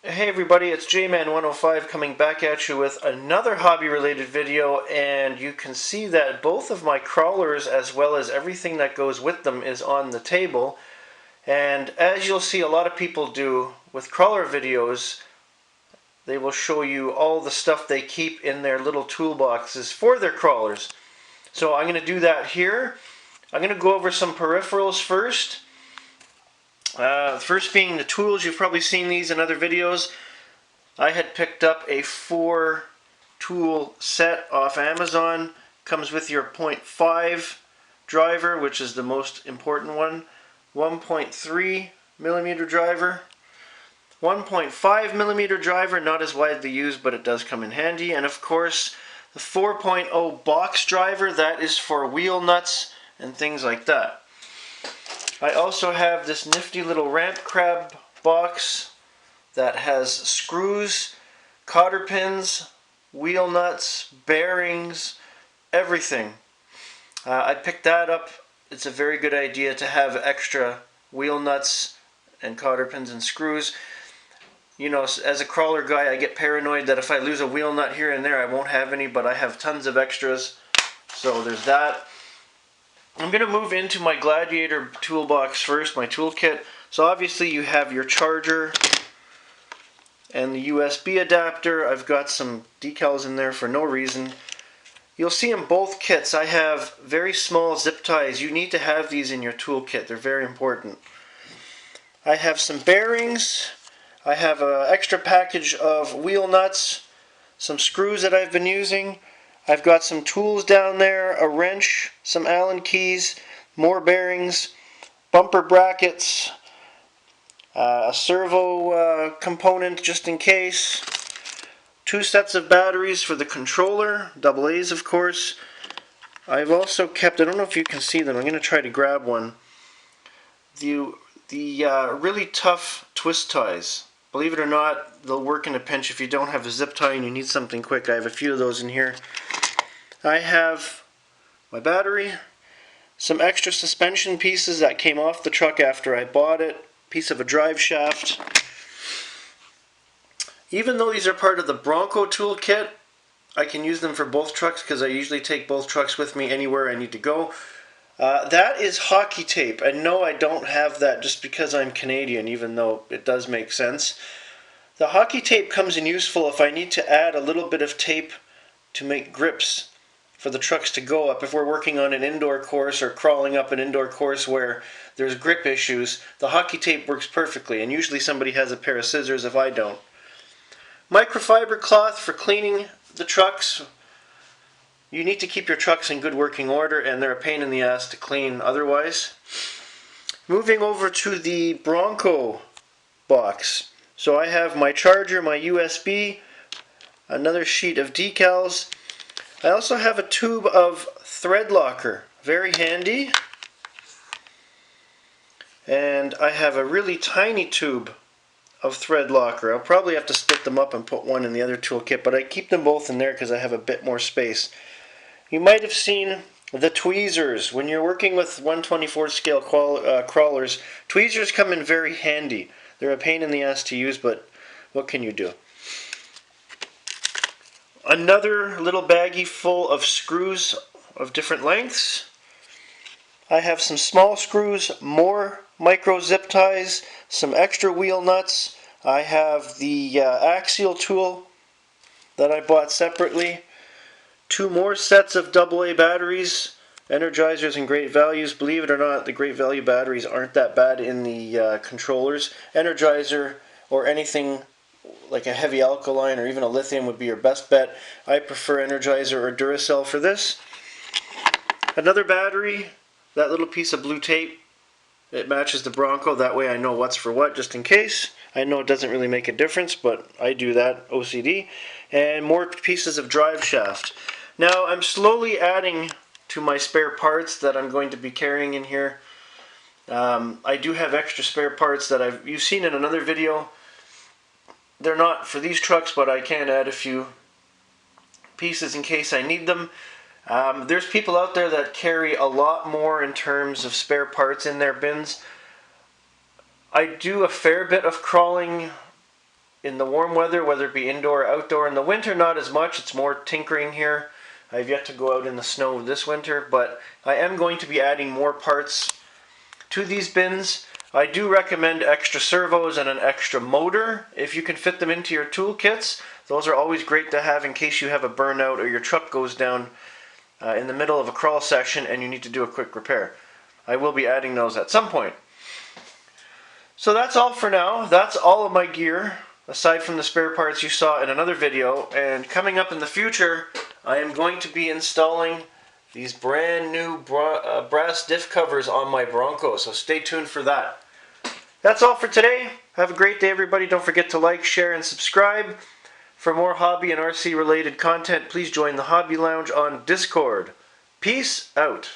Hey everybody, it's J-Man105 coming back at you with another hobby-related video, and you can see that both of my crawlers as well as everything that goes with them is on the table. And as you'll see a lot of people do with crawler videos, they will show you all the stuff they keep in their little toolboxes for their crawlers. So I'm going to do that here. I'm going to go over some peripherals first. First being the tools. You've probably seen these in other videos. I had picked up a 4-tool set off Amazon. Comes with your 0.5 driver, which is the most important one, 1.3 millimeter driver, 1.5 millimeter driver, not as widely used, but it does come in handy, and of course the 4.0 box driver, that is for wheel nuts and things like that. I also have this nifty little ramp crab box that has screws, cotter pins, wheel nuts, bearings, everything. I picked that up. It's a very good idea to have extra wheel nuts and cotter pins and screws. You know, as a crawler guy, I get paranoid that if I lose a wheel nut here and there, I won't have any, but I have tons of extras. So there's that. I'm going to move into my Gladiator toolbox first, my toolkit. So obviously you have your charger and the USB adapter. I've got some decals in there for no reason. You'll see in both kits I have very small zip ties. You need to have these in your toolkit. They're very important. I have some bearings. I have an extra package of wheel nuts, some screws that I've been using. I've got some tools down there, a wrench, some Allen keys, more bearings, bumper brackets, a servo component just in case, 2 sets of batteries for the controller, AA's of course. I've also kept, I don't know if you can see them, I'm going to try to grab one, the really tough twist ties. Believe it or not, they'll work in a pinch if you don't have a zip tie and you need something quick. I have a few of those in here. I have my battery, some extra suspension pieces that came off the truck after I bought it, piece of a drive shaft. Even though these are part of the Bronco toolkit, I can use them for both trucks because I usually take both trucks with me anywhere I need to go. That is hockey tape, and no, I don't have that just because I'm Canadian, even though it does make sense. The hockey tape comes in useful if I need to add a little bit of tape to make grips for the trucks to go up. If we're working on an indoor course or crawling up an indoor course where there's grip issues, the hockey tape works perfectly, and usually somebody has a pair of scissors if I don't. Microfiber cloth for cleaning the trucks. You need to keep your trucks in good working order, and they're a pain in the ass to clean otherwise. Moving over to the Bronco box. So I have my charger, my USB, another sheet of decals. I also have a tube of thread locker, very handy. And I have a really tiny tube of thread locker. I'll probably have to split them up and put one in the other toolkit, but I keep them both in there because I have a bit more space. You might have seen the tweezers. When you're working with 1/24 scale crawlers, tweezers come in very handy. They're a pain in the ass to use, but what can you do? Another little baggie full of screws of different lengths. I have some small screws, more micro zip ties, some extra wheel nuts. I have the axial tool that I bought separately. 2 more sets of AA batteries, Energizers and Great Values. Believe it or not, the Great Value batteries aren't that bad in the controllers. Energizer or anything like a heavy alkaline or even a lithium would be your best bet. I prefer Energizer or Duracell for this. Another battery, that little piece of blue tape, it matches the Bronco. That way I know what's for what just in case. I know it doesn't really make a difference, but I do that, OCD. And more pieces of drive shaft. Now I'm slowly adding to my spare parts that I'm going to be carrying in here. I do have extra spare parts that you've seen in another video. They're not for these trucks, but I can add a few pieces in case I need them. There's people out there that carry a lot more in terms of spare parts in their bins. I do a fair bit of crawling in the warm weather, whether it be indoor or outdoor. In the winter, not as much. It's more tinkering here. I've yet to go out in the snow this winter, but I am going to be adding more parts to these bins. I do recommend extra servos and an extra motor if you can fit them into your toolkits. Those are always great to have in case you have a burnout or your truck goes down in the middle of a crawl section and you need to do a quick repair. I will be adding those at some point. So that's all for now. That's all of my gear, aside from the spare parts you saw in another video. And coming up in the future, I am going to be installing these brand new brass diff covers on my Bronco. So stay tuned for that. That's all for today. Have a great day, everybody. Don't forget to like, share, and subscribe. For more hobby and RC related content, please join the Hobby Lounge on Discord. Peace out.